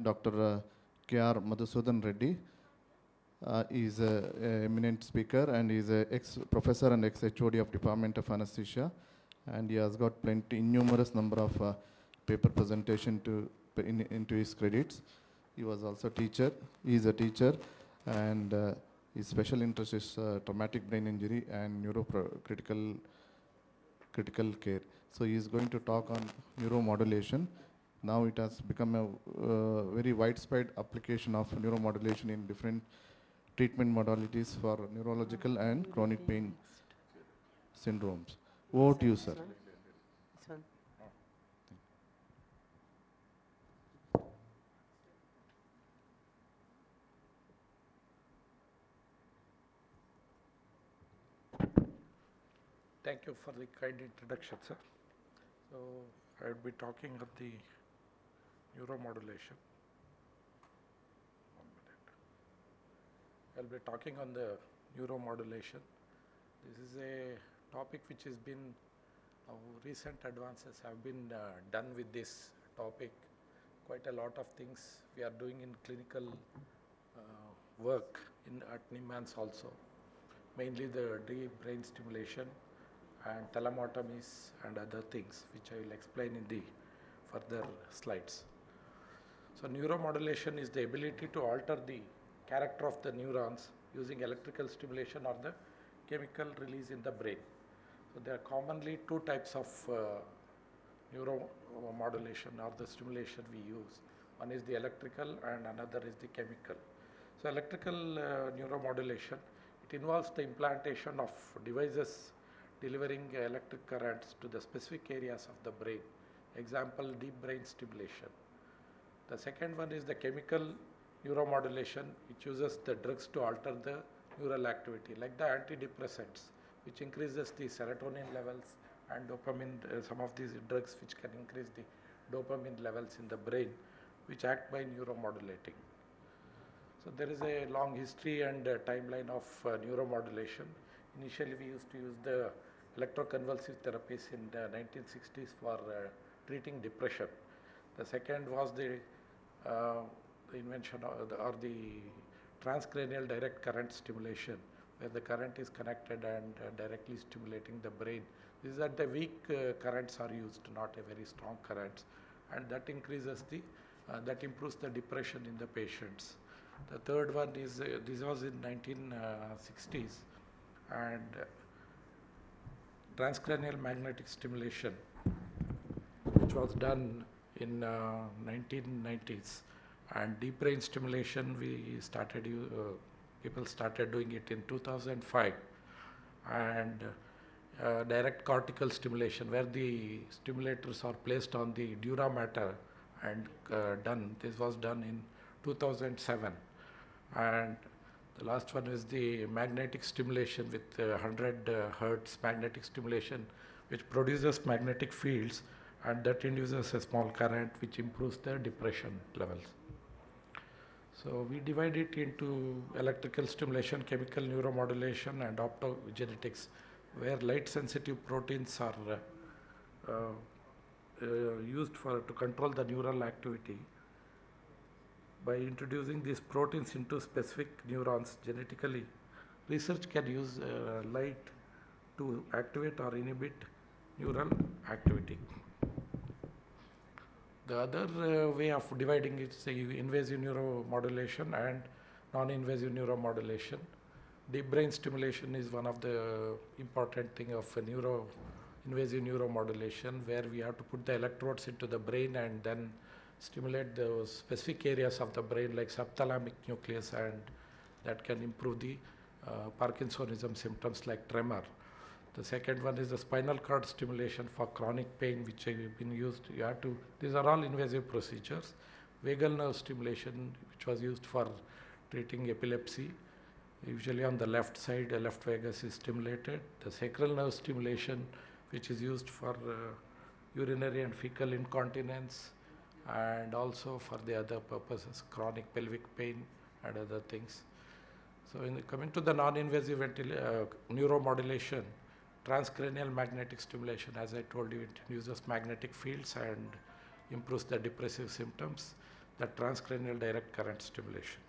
Dr. K.R. Madhusudan Reddy. He is an eminent speaker and he is an ex-professor and ex-HOD of Department of Anesthesia. And he has got innumerous number of paper presentation into his credits. He was also teacher. He is a teacher, and his special interest is traumatic brain injury and critical care. So he is going to talk on neuromodulation. Now it has become a very widespread application of neuromodulation in different treatment modalities for neurological and chronic pain syndromes. Over to you, sir. Thank you for the kind introduction, sir. So I will be talking of the neuromodulation. 1 minute. I will be talking on the neuromodulation. This is a topic which has been, recent advances have been done with this topic. Quite a lot of things we are doing in clinical work at NIMANS also. Mainly the deep brain stimulation and thalamotomies and other things, which I will explain in the further slides. So neuromodulation is the ability to alter the character of the neurons using electrical stimulation or the chemical release in the brain. So there are commonly two types of neuromodulation or the stimulation we use. One is the electrical and another is the chemical. So electrical neuromodulation, it involves the implantation of devices delivering electric currents to the specific areas of the brain. Example, deep brain stimulation. The second one is the chemical neuromodulation, which uses the drugs to alter the neural activity, like the antidepressants, which increases the serotonin levels and dopamine, some of these drugs which can increase the dopamine levels in the brain, which act by neuromodulating. So there is a long history and timeline of neuromodulation. Initially, we used to use the electroconvulsive therapies in the 1960s for treating depression. The second was the invention or the transcranial direct current stimulation, where the current is connected and directly stimulating the brain. This is that the weak currents are used, not a very strong currents, and that increases the that improves the depression in the patients. The third one is this was in 1960s, and transcranial magnetic stimulation, which was done in 1990s, and deep brain stimulation people started doing it in 2005, and direct cortical stimulation, where the stimulators are placed on the dura mater and done. This was done in 2007, and the last one is the magnetic stimulation with 100 hertz magnetic stimulation, which produces magnetic fields, and that induces a small current which improves the depression levels. So we divide it into electrical stimulation, chemical neuromodulation, and optogenetics, where light sensitive proteins are used to control the neural activity. By introducing these proteins into specific neurons genetically, research can use light to activate or inhibit neural activity. The other way of dividing it is invasive neuromodulation and non-invasive neuromodulation. Deep brain stimulation is one of the important thing of invasive neuromodulation, where we have to put the electrodes into the brain and then stimulate those specific areas of the brain like subthalamic nucleus, and that can improve the Parkinsonism symptoms like tremor. The second one is the spinal cord stimulation for chronic pain, which have been used. These are all invasive procedures. Vagal nerve stimulation, which was used for treating epilepsy. Usually on the left side, the left vagus is stimulated. The sacral nerve stimulation, which is used for urinary and fecal incontinence, and also for the other purposes, chronic pelvic pain and other things. So coming to the non-invasive neuromodulation, transcranial magnetic stimulation, as I told you, it uses magnetic fields and improves the depressive symptoms. the transcranial direct current stimulation.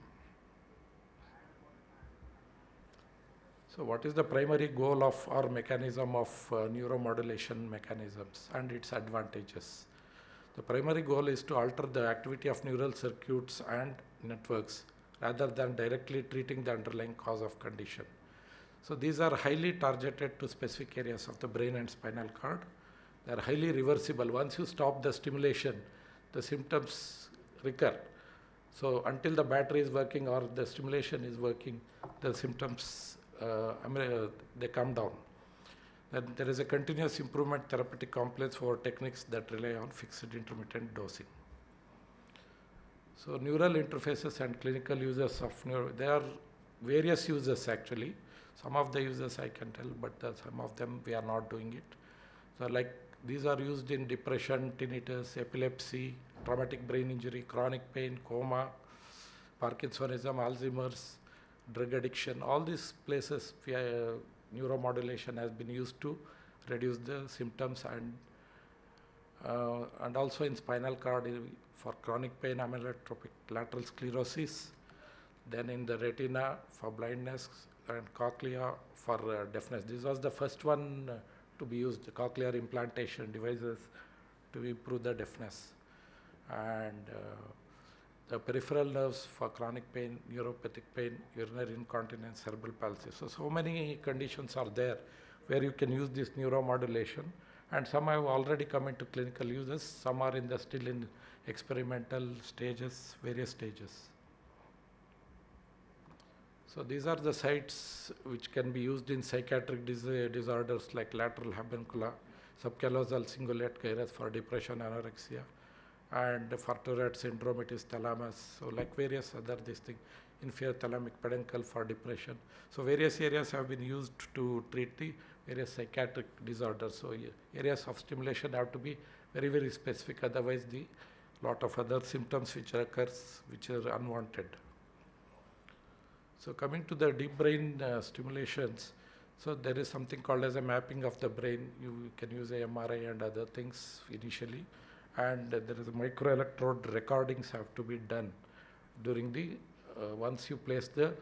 So what is the primary goal of or mechanism of neuromodulation mechanisms and its advantages? The primary goal is to alter the activity of neural circuits and networks rather than directly treating the underlying cause of condition. So these are highly targeted to specific areas of the brain and spinal cord. They are highly reversible. Once you stop the stimulation, the symptoms recur. So until the battery is working or the stimulation is working, the symptoms they come down. Then there is a continuous improvement therapeutic complex for techniques that rely on fixed intermittent dosing. So neural interfaces and clinical users of there are various users actually. Some of the users I can tell, but some of them we are not doing it. So like these are used in depression, tinnitus, epilepsy, traumatic brain injury, chronic pain, coma, Parkinsonism, Alzheimer's, drug addiction. All these places neuromodulation has been used to reduce the symptoms, and also in spinal cord for chronic pain, amyotrophic lateral sclerosis, then in the retina for blindness, and cochlea for deafness. This was the first one to be used, the cochlear implantation devices to improve the deafness, and the peripheral nerves for chronic pain, neuropathic pain, urinary incontinence, cerebral palsy. So many conditions are there where you can use this neuromodulation, and some have already come into clinical uses, some are still in experimental stages, various stages. So these are the sites which can be used in psychiatric disorders like lateral habencula, subcallosal cingulate gyrus for depression, anorexia, and for Tourette syndrome it is thalamus. So like various other inferior thalamic peduncle for depression. So various areas have been used to treat the various psychiatric disorders. So areas of stimulation have to be very, very specific, otherwise the lot of other symptoms which occurs which are unwanted. So coming to the deep brain stimulations, so there is something called as a mapping of the brain. You can use a MRI and other things initially, and there is a microelectrode recordings have to be done during the once you place the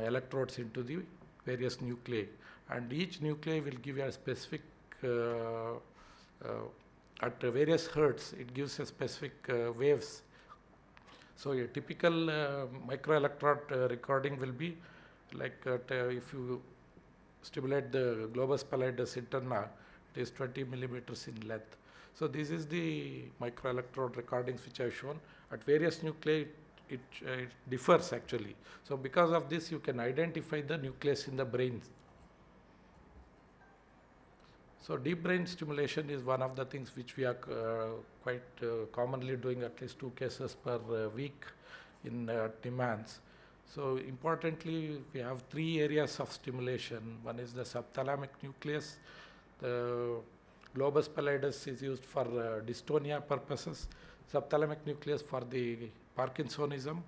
electrodes into the various nuclei, and each nuclei will give you a specific at various hertz it gives a specific waves. So a typical microelectrode recording will be like if you stimulate the globus pallidus interna, it is 20 millimeters in length. So this is the microelectrode recordings which I have shown. At various nuclei it differs actually. So because of this you can identify the nucleus in the brain. So deep brain stimulation is one of the things which we are quite commonly doing, at least 2 cases per week in demands. So importantly, we have 3 areas of stimulation. One is the subthalamic nucleus. The globus pallidus is used for dystonia purposes, subthalamic nucleus for the Parkinsonism,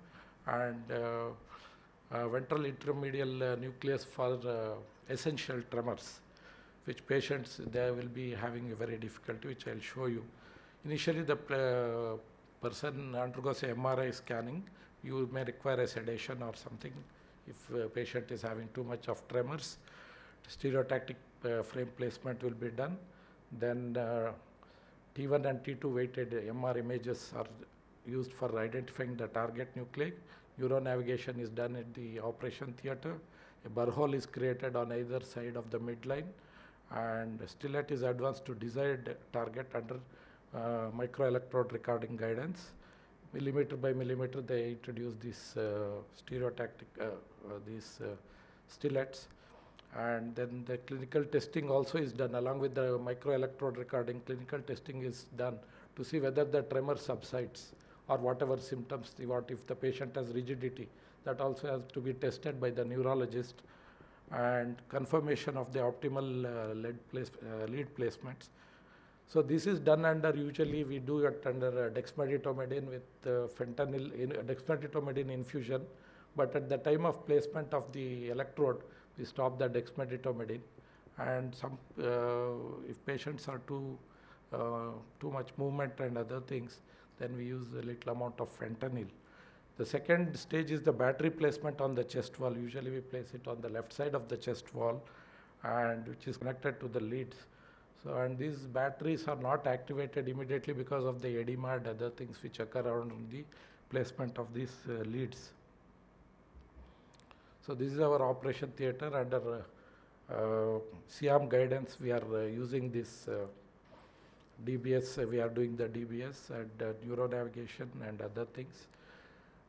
and ventral intermedial nucleus for essential tremors, which patients they will be having a very difficulty, which I'll show you. Initially, the person undergoes a MRI scanning. You may require a sedation or something if a patient is having too much of tremors. Stereotactic frame placement will be done. Then T1 and T2 weighted MR images are used for identifying the target nuclei. Neuronavigation is done at the operation theater. A burr hole is created on either side of the midline, and stillet is advanced to desired target under microelectrode recording guidance. Millimeter by millimeter they introduce these stereotactic these stillets, and then the clinical testing also is done along with the microelectrode recording. Clinical testing is done to see whether the tremor subsides or whatever symptoms, what if the patient has rigidity, that also has to be tested by the neurologist, and confirmation of the optimal lead placements. So this is done under, usually we do it under dexmedetomidine with fentanyl, dexmedetomidine infusion, but at the time of placement of the electrode, we stop the dexmedetomidine, and some if patients are too much movement and other things, Then we use a little amount of fentanyl. The second stage is the battery placement on the chest wall. Usually we place it on the left side of the chest wall, and which is connected to the leads. So, and these batteries are not activated immediately because of the edema and other things which occur around the placement of these leads. So this is our operation theater. Under SIAM guidance, we are using this DBS. We are doing the DBS and neuro navigation and other things.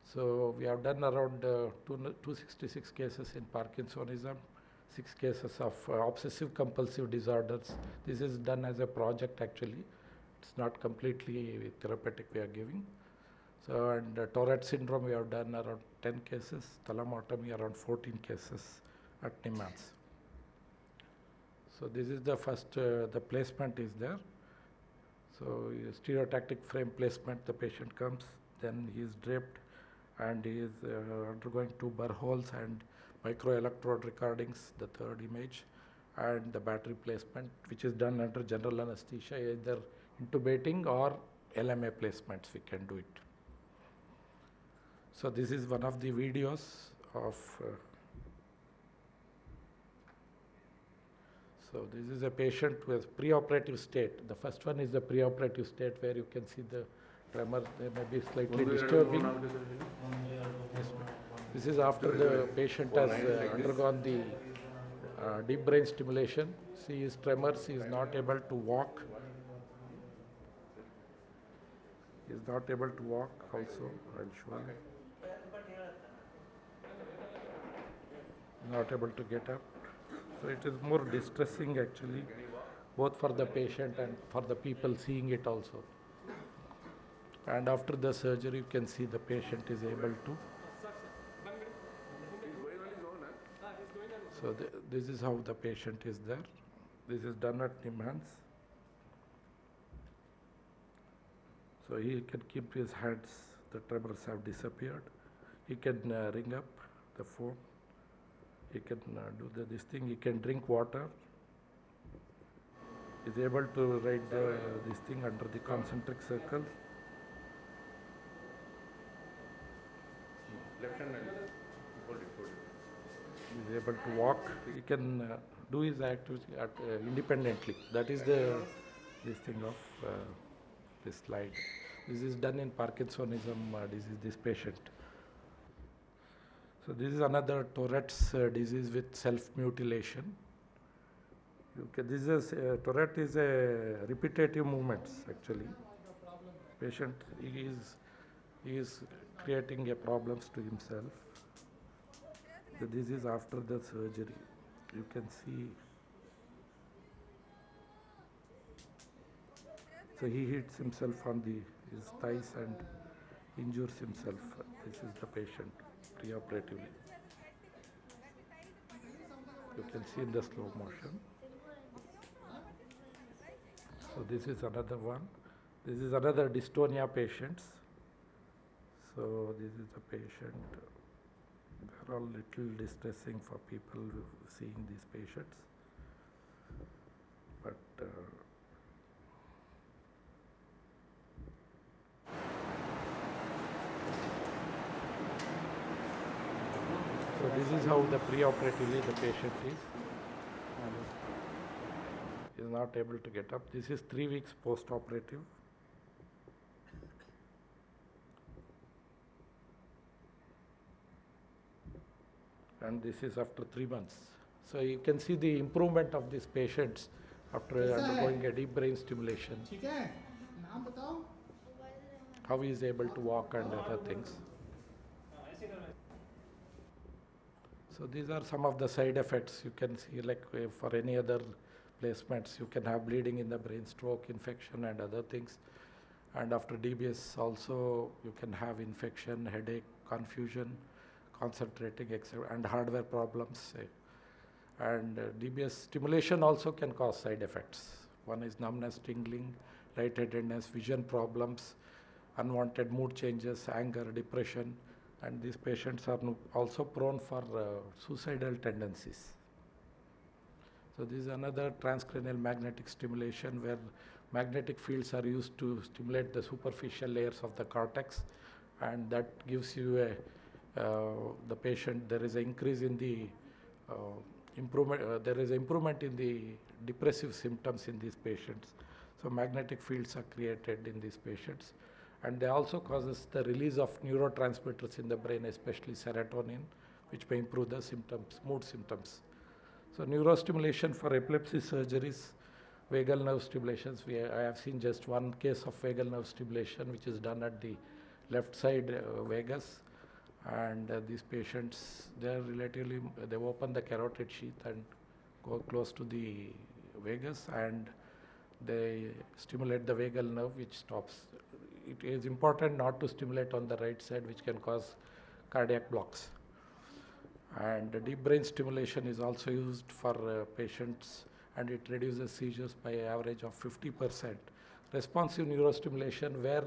So we have done around 266 cases in Parkinsonism, 6 cases of obsessive compulsive disorders. This is done as a project actually. It's not completely therapeutic we are giving. So, and Tourette syndrome we have done around 10 cases, thalamotomy around 14 cases at NIMHANS. So this is the first, the placement is there. So stereotactic frame placement, the patient comes, then he is draped and he is undergoing 2 burr holes and microelectrode recordings, the third image, and the battery placement, which is done under general anesthesia, either intubating or LMA placements, we can do it. So this is one of the videos of, so this is a patient with preoperative state. The first one is the preoperative state where you can see the tremor, they may be slightly disturbing. Yes. This is after the patient has undergone the deep brain stimulation. See his tremors, he is not able to walk. He is not able to walk also, I'll show you. Not able to get up. So it is more distressing actually, both for the patient and for the people seeing it also. And after the surgery, you can see the patient is able to. So this is how the patient is there. This is done at NIMHANS. So he can keep his hands, the tremors have disappeared. He can ring up the phone. He can do this thing. He can drink water. He is able to write this thing under the concentric circle. Left hand, hold it. He is able to walk. He can do his activity independently. That is the this thing of this slide. This is done in Parkinsonism disease, this patient. So this is another Tourette's disease with self-mutilation. This is Tourette is a repetitive movements actually. Patient he is creating a problems to himself. So this is after the surgery. You can see. So he hits himself on his thighs and injures himself. This is the patient preoperatively. You can see in the slow motion. So this is another one. This is another dystonia patients. So this is the patient. They're all little distressing for people seeing these patients. But so this is how the preoperatively the patient is. He is not able to get up. This is 3 weeks post-operative. And this is after 3 months. So you can see the improvement of these patients after undergoing a deep brain stimulation. How he is able to walk and other things. So these are some of the side effects you can see, like for any other placements, you can have bleeding in the brain, stroke, infection and other things. And after DBS also you can have infection, headache, confusion, concentrating, etc. and hardware problems. And DBS stimulation also can cause side effects. One is numbness, tingling, lightheadedness, vision problems, unwanted mood changes, anger, depression, and these patients are also prone for suicidal tendencies. So this is another transcranial magnetic stimulation where magnetic fields are used to stimulate the superficial layers of the cortex, and that gives you the patient, there is an increase in the there is improvement in the depressive symptoms in these patients. So magnetic fields are created in these patients, and they also causes the release of neurotransmitters in the brain, especially serotonin, which may improve the symptoms, mood symptoms. So neurostimulation for epilepsy surgeries, vagal nerve stimulations. I have seen just one case of vagal nerve stimulation, which is done at the left side vagus, and these patients, they're relatively, they open the carotid sheath and go close to the vagus, and they stimulate the vagal nerve, which stops. It is important not to stimulate on the right side, which can cause cardiac blocks. And deep brain stimulation is also used for patients, and it reduces seizures by an average of 50%. Responsive neurostimulation, where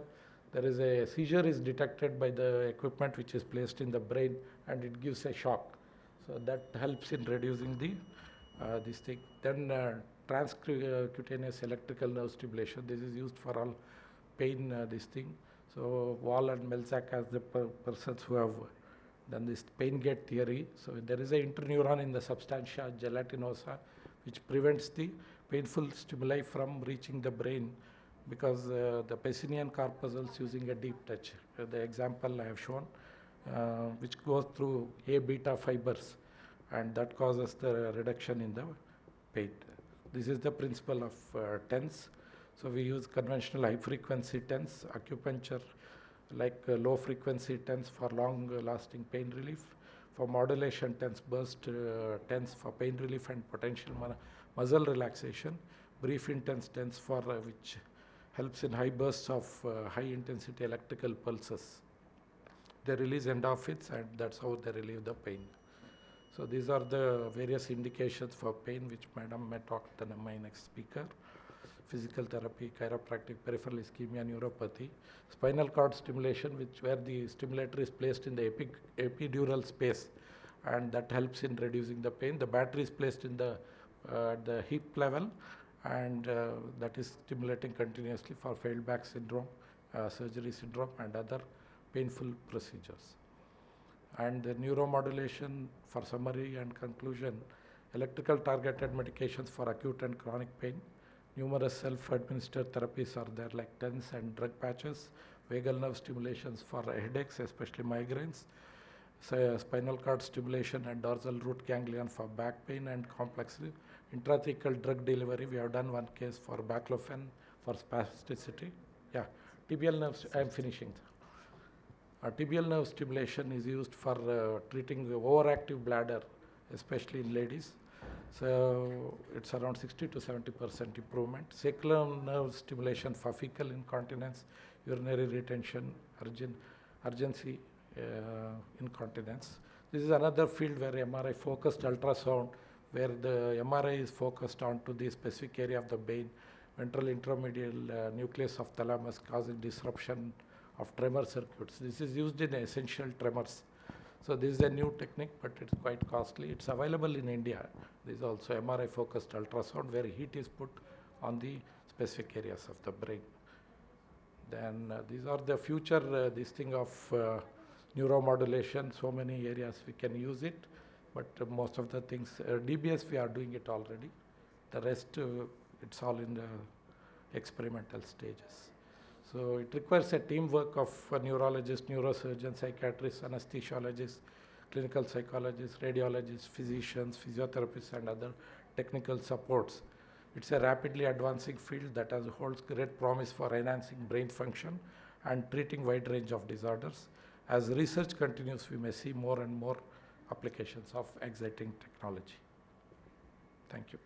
there is a seizure is detected by the equipment which is placed in the brain, and it gives a shock. So that helps in reducing the this thing. Then transcutaneous electrical nerve stimulation. This is used for all pain, this thing. So Wall and Melzack as the persons who have done this pain gate theory. So there is an interneuron in the substantia gelatinosa which prevents the painful stimuli from reaching the brain, because the Pacinian corpuscles using a deep touch. The example I have shown, which goes through A beta fibers, and that causes the reduction in the pain. This is the principle of TENS. So we use conventional high frequency TENS, acupuncture like low frequency TENS for long lasting pain relief, for modulation TENS, burst TENS for pain relief and potential muscle relaxation, brief intense TENS for which helps in high bursts of high intensity electrical pulses. They release endorphins, and that's how they relieve the pain. So these are the various indications for pain, which Madam may talk to my next speaker. Physical therapy, chiropractic, peripheral ischemia, neuropathy, spinal cord stimulation, where the stimulator is placed in the epidural space, and that helps in reducing the pain. The battery is placed in the hip level, and that is stimulating continuously for failed back syndrome, surgery syndrome, and other painful procedures. And the neuromodulation, for summary and conclusion, electrical targeted medications for acute and chronic pain. Numerous self-administered therapies are there, like TENS and drug patches, vagal nerve stimulations for headaches, especially migraines, spinal cord stimulation and dorsal root ganglion for back pain and complex intrathecal drug delivery. We have done one case for baclofen for spasticity. Yeah, tibial nerves, I am finishing. Tibial nerve stimulation is used for treating the overactive bladder, especially in ladies. So it's around 60 to 70% improvement. Sacral nerve stimulation for fecal incontinence, urinary retention, urgency incontinence. This is another field where MRI focused ultrasound, where the MRI is focused onto the specific area of the brain, ventral intermedial nucleus of thalamus, causing disruption of tremor circuits. This is used in essential tremors. So this is a new technique, but it's quite costly. It's available in India. There is also MRI focused ultrasound, where heat is put on the specific areas of the brain. Then these are the future this thing of neuromodulation. So many areas we can use it, but most of the things, DBS we are doing it already. The rest it's all in the experimental stages. So it requires a teamwork of neurologists, neurosurgeons, psychiatrists, anesthesiologists, clinical psychologists, radiologists, physicians, physiotherapists, and other technical supports. It's a rapidly advancing field that holds great promise for enhancing brain function and treating wide range of disorders. As research continues, we may see more and more applications of exciting technology. Thank you.